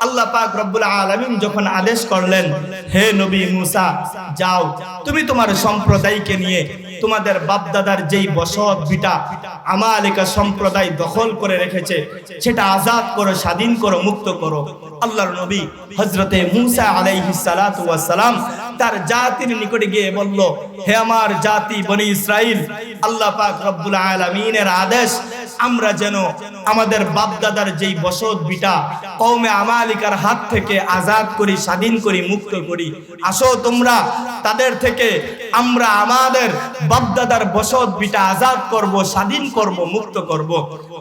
আল্লাহ পাক রব্বুল আলামিন যখন আদেশ করলেন, হে নবী মুসা, যাও তুমি তোমার সম্প্রদায়কে নিয়ে তোমাদের বাপদাদার যেই বসত ভিটা আমালিকা সম্প্রদায় দখল করে রেখেছে সেটা আজাদ করো, স্বাধীন করো, মুক্ত করো। আল্লাহর নবী হযরতে মুসা আলাইহিস সালাতু ওয়াস সালাম তার জাতির নিকটে গিয়ে বলল, হে আমার জাতি বনি ইসরাইল, আল্লাহ পাক রব্বুল আলামিনের আদেশ আমরা যেন আমাদের বাপদাদার যেই বসত ভিটা কওমে আমালিকার হাত থেকে আজাদ করি, স্বাধীন করি, মুক্ত করি। আসো তোমরা তাদের থেকে আমরা আমাদের বাপদাদার বসত ভিটা আজাদ করব, স্বাধীন করব, মুক্ত করব।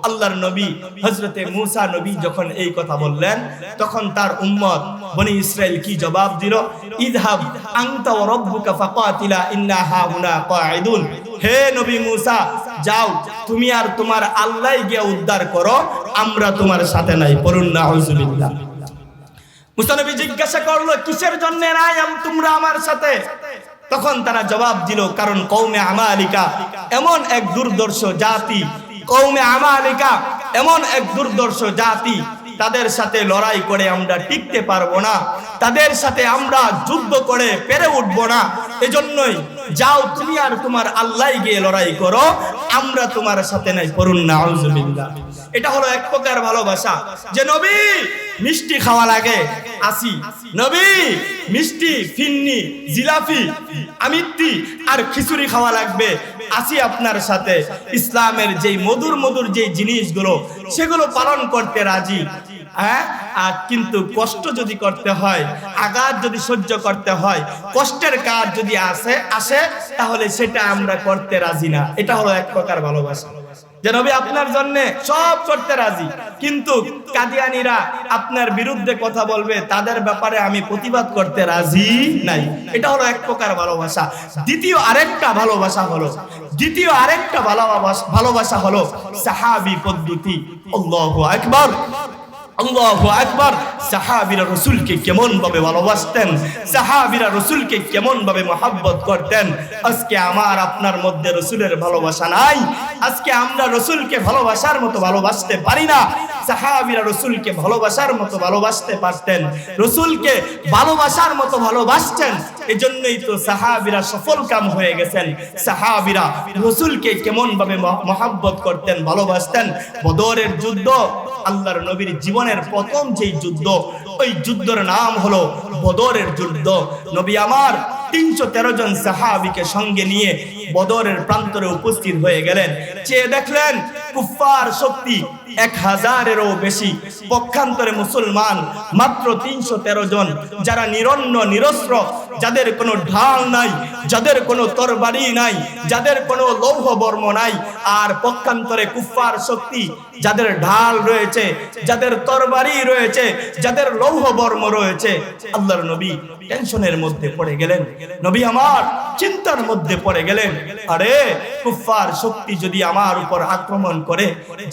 আল্লাহর নবী হযরতে মুসা নবী যখন এই কথা বললেন, তখন তার উম্মত বনি ইসরাইল কি জবাব দিল? ইযহাব আনতা ওয়া রাব্বুকা ফাকাতিলা ইন্না হাউনা কাঈদুন। হে নবী মুসা, যাও তুমি আর তোমার আল্লাহ গিয়ে উদ্ধার করো, আমরা তোমার সাথে নাই। পড়ুন নাউযুবিল্লাহ। মুসা নবী জিজ্ঞাসা করলো, কিসের জন্য নাই তোমরা আমার সাথে? তখন তারা জবাব দিল, কারণ কওমে আমালিকা এমন এক দুর্দর্শ জাতি, কওমে আমালিকা এমন এক দুর্দর্শ জাতি, তাদের সাথে লড়াই করে আমরা টিকতে পারবো না, তাদের সাথে আমরা যুদ্ধ করে পেরে উঠবো না। এজন্যই যাও তুমি আর তোমার আল্লাহ গিয়ে লড়াই করো, আমরা তোমার সাথে নাই। পড়ুন নাউযুবিল্লাহ। এটা হলো এক প্রকার ভালোবাসা, যে নবী মিষ্টি খাওয়া লাগে আসি, নবী মিষ্টি, ফিন্নি, জিলাপি, আমিত্তি আর খিচুড়ি খাওয়া লাগবে আসি আপনার সাথে। ইসলামের যেই মধুর মধুর যে জিনিসগুলো সেগুলো পালন করতে রাজি, হ্যাঁ, আর কিন্তু কষ্ট যদি করতে হয়, আঘাত যদি সহ্য করতে হয়, কষ্টের কাজ যদি আসে তাহলে সেটা আমরা করতে রাজি না। এটা হলো এক প্রকার ভালোবাসা, যে নবী আপনার জন্য সব করতে রাজি, কিন্তু কাদিয়ানীরা আপনার বিরুদ্ধে কথা বলবে, তাদের ব্যাপারে আমি প্রতিবাদ করতে রাজি নাই। এটা হলো এক প্রকার ভালোবাসা। দ্বিতীয় আরেকটা ভালোবাসা হলো সাহাবী পদ্ধতি। আল্লাহু আকবার, আল্লাহু আকবার। সাহাবীরা রাসূলকে কেমন ভাবে ভালোবাসতেন, সাহাবীরা রাসূলকে কেমন ভাবে মহব্বত করতেন। আজকে আমার আপনার মধ্যে রাসূলের ভালোবাসা নাই, আজকে আমরা রাসূলকে ভালোবাসার মতো ভালোবাসতে পারি না। সাহাবীরা রাসূলকে ভালোবাসার মতো ভালোবাসতে পারতেন, রাসূলকে ভালোবাসার মতো ভালোবাসতেন। এজন্যই তো সাহাবীরা সফল কাম হয়ে গেছেন। সাহাবীরা রাসূলকে কেমন ভাবে মহব্বত করতেন, ভালোবাসতেন। বদরের যুদ্ধ আল্লাহর নবীর জীবনের প্রথম যেই যুদ্ধ, ওই যুদ্ধের নাম হলো বদরের যুদ্ধ। নবী আমার 313 জন সাহাবীকে সঙ্গে নিয়ে বদরের প্রান্তরে উপস্থিত হয়ে গেলেন। চেয়ে দেখলেন কুফফার শক্তি 1000-এরও বেশি, পক্ষান্তরে মুসলমান মাত্র 313 জন, যারা নিরন্ন নিরস্ত্র, যাদের কোনো ঢাল নাই, যাদের কোনো তরবারি নাই, যাদের কোনো লৌহ বর্ম নাই। আর পক্ষান্তরে কুফফার শক্তি, যাদের ঢাল রয়েছে, যাদের তরবারি রয়েছে, যাদের লৌহ বর্ম রয়েছে। আল্লাহর নবী টেনশনের মধ্যে পড়ে গেলেন, নবী আমার চিন্তার মধ্যে পড়ে গেলেন। আরে কুফফার শক্তি যদি আমার উপর আক্রমণ করে,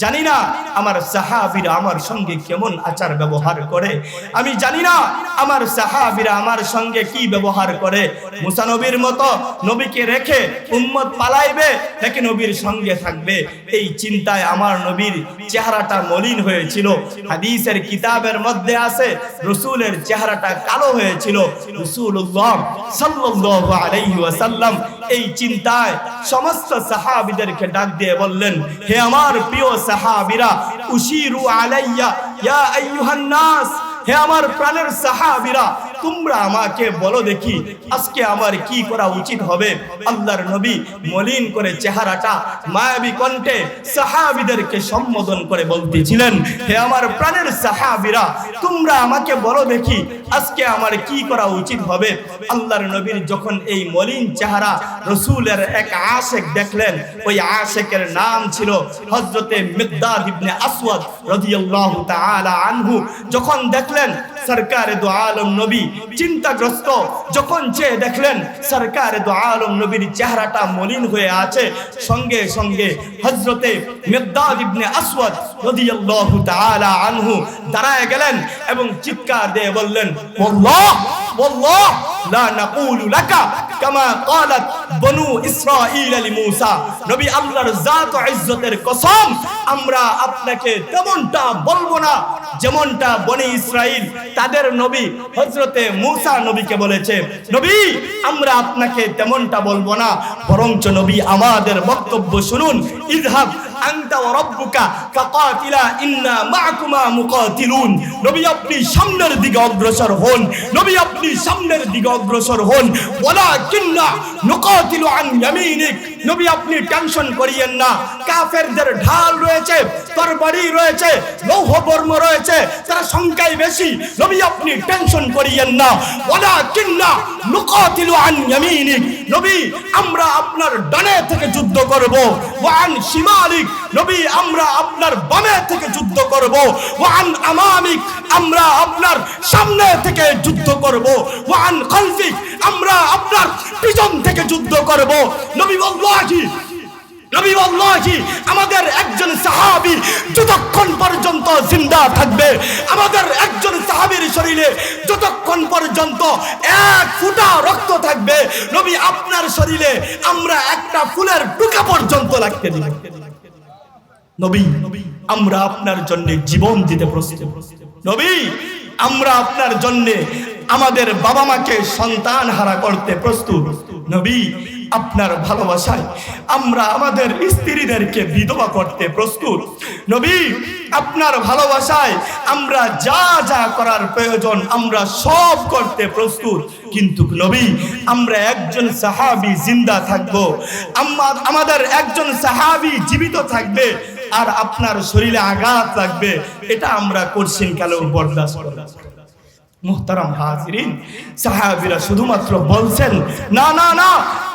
জানি না আমার সাহাবীরা আমার সঙ্গে কেমন আচার ব্যবহার করে, আমি জানি না আমার সাহাবীরা আমার সঙ্গে কি ব্যবহার করে। মুসা নবীর মতো নবীকে রেখে উম্মত পালাইবে নাকি নবীর সঙ্গে থাকবে, এই চিন্তায় আমার নবীর চেহারাটা মলিন হয়েছিল। হাদিসের কিতাবের মধ্যে আছে রাসূলের চেহারাটা কালো হয়েছিল। রাসূলুল্লাহ সাল্লাল্লাহু আলাইহি ওয়াসাল্লাম এই চিন্তায় সমস্ত সাহাবীদেরকে ডাক দিয়ে বললেন, হে আমার প্রিয় সাহাবীরা, উশিরু আলাইয়া ইয়া আইয়ুহান নাস, হে আমার প্রাণের সাহাবীরা, তোমরা আমাকে বলো দেখি আজকে আমার কি করা উচিত হবে। আল্লাহর নবী মলিন করে চেহারাটা মায়াবী কণ্ঠে সাহাবীদেরকে সম্বোধন করে বলতেছিলেন, হে আমার প্রাণের সাহাবীরা, তোমরা আমাকে বলো দেখি আজকে আমার কি করা উচিত হবে। আল্লাহর নবীর যখন এই মলিন চেহারা রাসূলের এক আশিক দেখলেন, ওই আশিকের নাম ছিল হযরতে মিকদাদ ইবনে আসওয়াদ রাদিয়াল্লাহু তাআলা আনহু। যখন দেখলেন সরকারে দু আলম নবী চিন্তাগ্রস্ত, যখন চেয়ে দেখলেন সরকারে দু আলম নবীর চেহারাটা মলিন হয়ে আছে, সঙ্গে সঙ্গে হযরতে মিকদাদ ইবনে আসওয়াদ রাদিয়াল্লাহু তাআলা আনহু দাঁড়ায় গেলেন এবং চিৎকার দিয়ে বললেন, আল্লাহ ওয়াল্লাহ লা নাকুলু লাকা কামা ক্বালাত বনু ইসরাঈল লিমূসা। নবী আল্লাহর জাত ও ইজ্জতের কসম, আমরা আপনাকে তেমনটা বলবো না যেমনটা বনি ইসরাইল তাদের নবী হযরতে মূসা নবীকে বলেছে। নবী, আমরা আপনাকে তেমনটা বলবো না, বরঞ্চ নবী আমাদের বক্তব্য শুনুন। ইযহাব আনতা ওয়া রাব্বুকা ফাকাতিলা ইন্না মাআকুমা মুকাতিলুন। নবী আপনি সামনের দিকে অগ্রসর হন, নবী আপনি সামনের দিকে অগ্রসর হন। ওয়ালাকিন্না নুকাতিলু আন ইয়ামিনিক। নবী আপনি টেনশন করিয়েন না, কাফেরদের ঢাল রয়েছে, তরবারি রয়েছে, লৌহ বর্ম রয়েছে, তারা সংখ্যায় বেশি। নবী আপনি টেনশন করিয়েন না। ওয়ালাকিন্না নুকাতিলু আন ইয়ামিনিক। নবী আমরা আপনার ডানে থেকে যুদ্ধ করব। ওয়া আন শিমালিক। নবী আমরা আপনার বামে থেকে যুদ্ধ করব। ওয়া আন আমামিক। আমরা আপনার সামনে থেকে যুদ্ধ করব। ওয়া আন খালফিক। আমরা আপনার পিছন থেকে যুদ্ধ করব। নবী ওয়াল্লাহি আমাদের একজন সাহাবী যতক্ষণ পর্যন্ত জিন্দা থাকবে, আমাদের একজন সাহাবীর শরীরে যতক্ষণ পর্যন্ত এক ফোঁটা রক্ত থাকবে, নবী আপনার শরীরে আমরা একটা ফুলের টুকা পর্যন্ত লাগতে দিব। নবী আমরা আপনার জন্য জীবন দিতে প্রস্তুত। নবী আমরা আপনার জন্য আমাদের বাবা মাকে সন্তান হারা করতে প্রস্তুত। নবী আপনার ভালোবাসায় আমরা আমাদের স্ত্রীদেরকে বিধবা করতে প্রস্তুত। নবী আপনার ভালোবাসায় আমরা যা যা করার প্রয়োজন আমরা সব করতে প্রস্তুত। কিন্তু নবী আমরা একজন সাহাবী জিন্দা থাকবো, আমাদের একজন সাহাবী জীবিত থাকবে, আর আপনার শরীরে আঘাত লাগবে, এটা আমরা করছেন কেন বরদাস্ত করব? মুহতারাম হাজিরিন, সাহাবীরা শুধুমাত্র বলছেন না না না,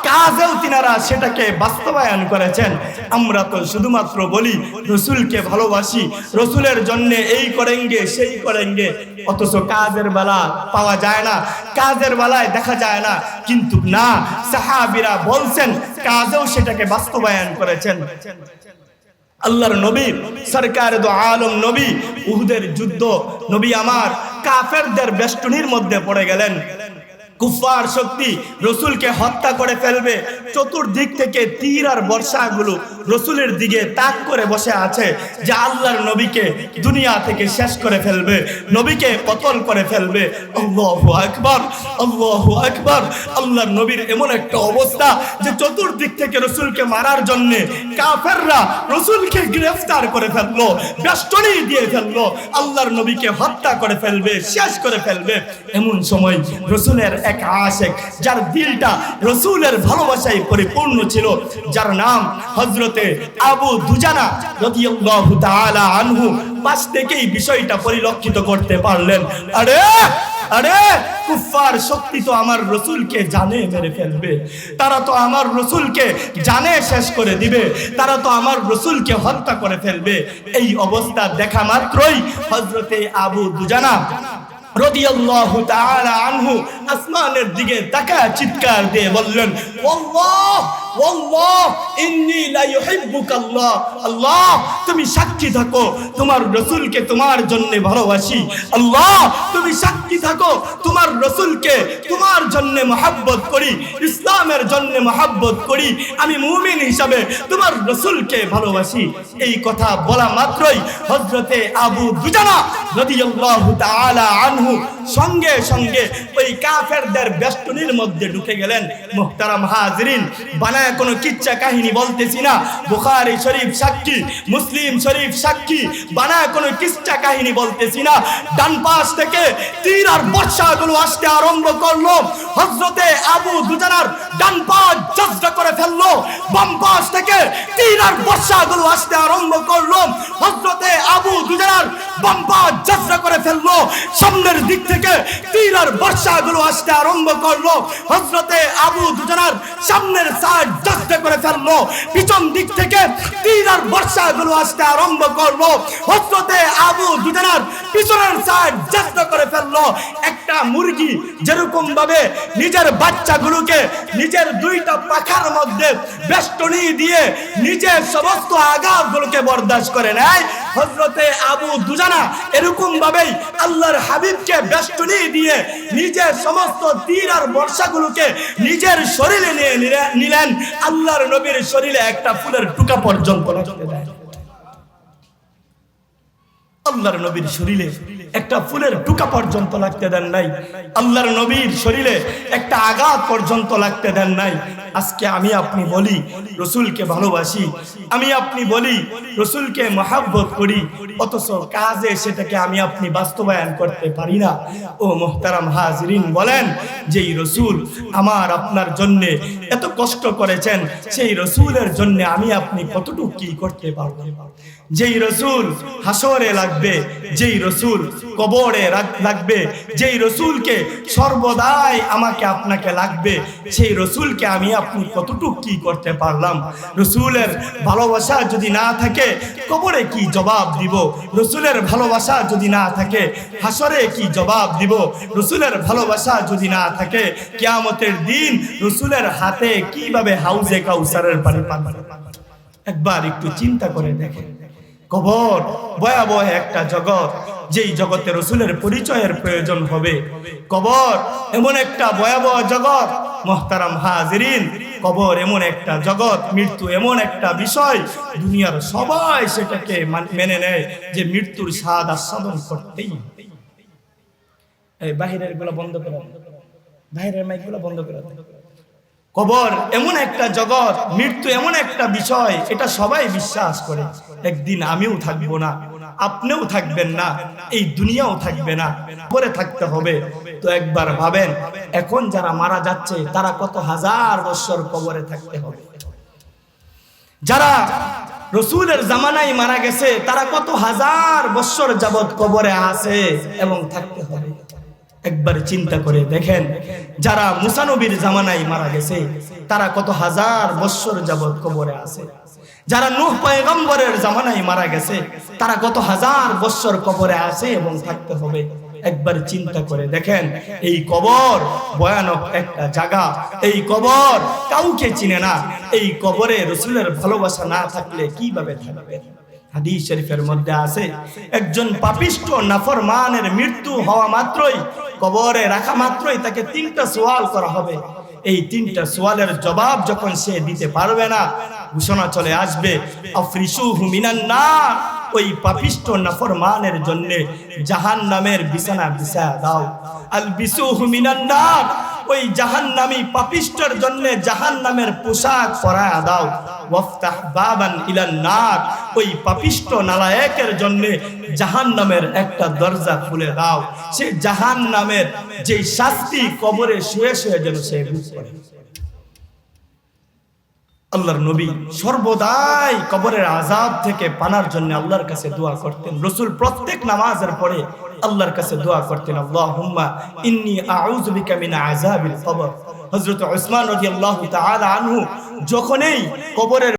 কাজেও তিনারা সেটাকে বাস্তবায়ন করেছেন। আমরা তো শুধুমাত্র বলি রসুলকে ভালোবাসি, রসুলের জন্য এই করেঙ্গে সেই করেঙ্গে, অথচ কাজের বেলা পাওয়া যায় না, কাজের বেলায় দেখা যায় না। কিন্তু না, সাহাবীরা বলছেন, কাজেও সেটাকে বাস্তবায়ন করেছেন। আল্লাহর নবী সরকার দো আলম নবী উহুদের যুদ্ধ, নবী আমার কাফেরদের বেষ্টনীর মধ্যে পড়ে গেলেন। কুফার শক্তি রসুলকে হত্যা করে ফেলবে, চতুর্দিক থেকে তীর আর বর্ষাগুলো রসুলের দিকে তাক করে বসে আছে যে আল্লাহর নবীকে দুনিয়া থেকে শেষ করে ফেলবে, নবীকে কতল করে ফেলবে। আল্লাহু আকবার, আল্লাহু আকবার। আল্লাহর নবীর এমন একটা অবস্থা যে চতুর্দিক থেকে রসুলকে মারার জন্য কাফেররা রসুলকে গ্রেফতার করে ফেললো, বেষ্টনী দিয়ে ফেললো, আল্লাহর নবীকে হত্যা করে ফেলবে, শেষ করে ফেলবে। এমন সময় রসুলের এক আশিক, যার দিলটা রসুলের ভালোবাসায় পরিপূর্ণ ছিল, যার নাম হযরতে আবু দুজানা রাদিয়াল্লাহু তাআলা আনহু, পাশ থেকেই বিষয়টা পরিলক্ষিত করতে পারলেন। আরে আরে কুফার শক্তি তো আমার রসুলকে জানে মেরে ফেলবে, তারা তো আমার রসুলকে জানে শেষ করে দিবে, তারা তো আমার রসুলকে হত্যা করে ফেলবে। এই অবস্থা দেখা মাত্রই হযরতে আবু দুজানা রাদিয়াল্লাহু তাআলা আনহু আসমানের দিকে তাকায় চিৎকার দিয়ে বললেন, আল্লাহ আল্লাহ ইন্নী লা ইউহিব্বুকাল্লাহ। আল্লাহ তুমি সাক্ষী থাকো তোমার রাসূলকে তোমার জন্য ভালোবাসি। আল্লাহ তুমি সাক্ষী থাকো তোমার রাসূলকে তোমার জন্য মহব্বত করি, ইসলামের জন্য মহব্বত করি, আমি মুমিন হিসাবে তোমার রাসূলকে ভালোবাসি। এই কথা বলা মাত্রই হযরতে আবু দুজানা রাদিয়াল্লাহু তাআলা আনহু সঙ্গে সঙ্গে ওই কাফেরদের বেষ্টনীর মধ্যে ঢুকে গেলেন। মুহতারাম হাজিরিন, বানায় কোনো কিচ্ছা কাহিনী বলতেছি না, বুখারী শরীফ সাক্ষী, মুসলিম শরীফ সাক্ষী, বানায় কোনো কিচ্ছা কাহিনী বলতেছি না। ডান পাশ থেকে তীর আর বর্ষাগুলো আসতে আরম্ভ করলো, হযরতে আবু দুজানার ডান পা জজরা করে ফেললো, বাম পাশ থেকে তীর আর বর্ষাগুলো আসতে আরম্ভ করলো, হযরতে আবু দুজানার বাম পা জজরা করে ফেললো, সামনের দিক থেকে তীর আর বর্ষাগুলো আসতে আরম্ভ করলো, হযরতে আবু দুজানার সামনের সাইড জজরা করে ফেললো, পিছন দিক থেকে তীর আর বর্ষাগুলো আসতে আরম্ভ করলো, হযরতে আবু দুজানার পিছনের সাইড জজরা করে ফেললো। একটা মুরগি যেরকম ভাবে নিজের বাচ্চাগুলোকে নিজের দুইটা পাখার মধ্যে বেষ্টনী দিয়ে নিজের সমস্ত আঘাতগুলোকে বরদাস্ত করে নেয়, হযরতে আবু দুজানা এরকম ভাবেই আল্লাহর হাবিবকে বেষ্টনী দিয়ে নিজের সমস্ত তীর আর বর্ষাগুলোকে নিজের শরীরে নিয়ে নিলেন। আল্লাহর নবীর শরীরে একটা ফুলের টুকা পর্যন্ত লাগতে দেয়। আল্লাহর নবীর শরীরে একটা ফুলের টুকা পর্যন্ত লাগতে দেন নাই। আল্লাহর নবীর শরীরে একটা আঘাত পর্যন্ত লাগতে দেন নাই। আজকে আমি আপনি বলি রাসূলকে ভালোবাসি, আমি আপনি বলি রাসূলকে মহব্বত করি, অথচ কাজে সেটাকে আমি আপনি বাস্তবায়ন করতে পারি না। ও মুহতারাম হাজিরিন, বলেন যেই রাসূল আমার আপনার জন্য এত কষ্ট করেছেন, সেই রাসূলের জন্য আমি আপনি কতটুকু কি করতে পারব? যেই রাসূল হাসরে লাগবে, যেই রাসূল কবরে লাগবে, যেই রাসূলকে সর্বদাই আমাকে আপনাকে লাগবে, সেই রাসূলকে আমি আপনি কতটুকু কি করতে পারলাম? রাসূলের ভালোবাসা যদি না থাকে কবরে কি জবাব দিব? রাসূলের ভালোবাসা যদি না থাকে হাসরে কি জবাব দিব? রাসূলের ভালোবাসা যদি না থাকে কিয়ামতের দিন রাসূলের হাতে কিভাবে হাউজে কাউসারের পানি পান? একবার একটু চিন্তা করে দেখেন। কবর ভয়াবহ একটা জগৎ, যেই জগতে রাসূলের পরিচয়ের প্রয়োজন হবে। কবর এমন একটা ভয়াবহ জগৎ, মুহতারাম হাজিরিন, কবর এমন একটা জগৎ, মৃত্যু এমন একটা বিষয়, দুনিয়ার সবাই সেটাকে মেনে নেয় যে মৃত্যুর স্বাদ আস্বাদন করতেই। এই বাহিরের গুলো বন্ধ করে, বাহিরের মাইক গুলো বন্ধ করে। কবর এমন একটা জগৎ, মৃত্যু এমন একটা বিষয়, এটা সবাই বিশ্বাস করে। একদিন আমিও থাকবো না, আপনিও থাকবেন না, এই দুনিয়াও থাকবে না, কবরে থাকতে হবে। তো একবার ভাবেন, এখন যারা মারা যাচ্ছে তারা কত হাজার বছর কবরে থাকতে হবে? যারা রাসূলের জামানায় মারা গেছে তারা কত হাজার বছর যাবত কবরে আছে এবং থাকতে হবে। একবার চিন্তা করে দেখেন, যারা মুসা নবীর জামানায় মারা গেছে তারা কত হাজার বছর যাবত কবরে আছে। যারা নূহ পয়গম্বরের জামানায় মারা গেছে তারা কত হাজার বছর কবরে আছে এবং থাকতে হবে। একবার চিন্তা করে দেখেন, এই কবর ভয়ানক একটা জায়গা, এই কবর কাউকে চিনে না। এই কবরে রাসূলের ভালোবাসা না থাকলে কিভাবে থাকবে? হাদিস শরীফের মধ্যে আছে, একজন পাপিষ্ঠ নাফরমানের মৃত্যু হওয়া মাত্রই, কবরে রাখা মাত্রই তাকে 3টা সওয়াল করা হবে। এই 3টা সওয়ালের জবাব যখন সে দিতে পারবে না, ঘোষণা চলে আসবে, আফরিসুহু মিনান নার, ওই পাপিষ্ঠ নাফরমানের জন্য জাহান্নামের বিছানা বিছায়া দাও। আলবিসুহু মিনান নার, ওই জাহান্নামী পাপিষ্ঠর জন্য জাহান্নামের পোশাক পরায়া দাও। ওয়াফতাহ বাবান ইলান নার, ওই পাপিষ্ঠ নালায়েকের জন্য জাহান্নামের একটা দরজা খুলে দাও। সে জাহান্নামের যে শাস্তি কবরে শুয়ে শুয়ে যেন সে ভোগ করে। আল্লাহর নবী সর্বদাই কবরের আযাব থেকে পানার জন্য আল্লাহর কাছে দোয়া করতেন। রাসূল প্রত্যেক নামাজের পরে আল্লাহর কাছে দোয়া করতেন, আল্লাহুম্মা ইন্নী আউযু বিকা মিন আযাবিল কবর। হযরত উসমান রাদিয়াল্লাহু তাআলা আনহু যখনই কবরের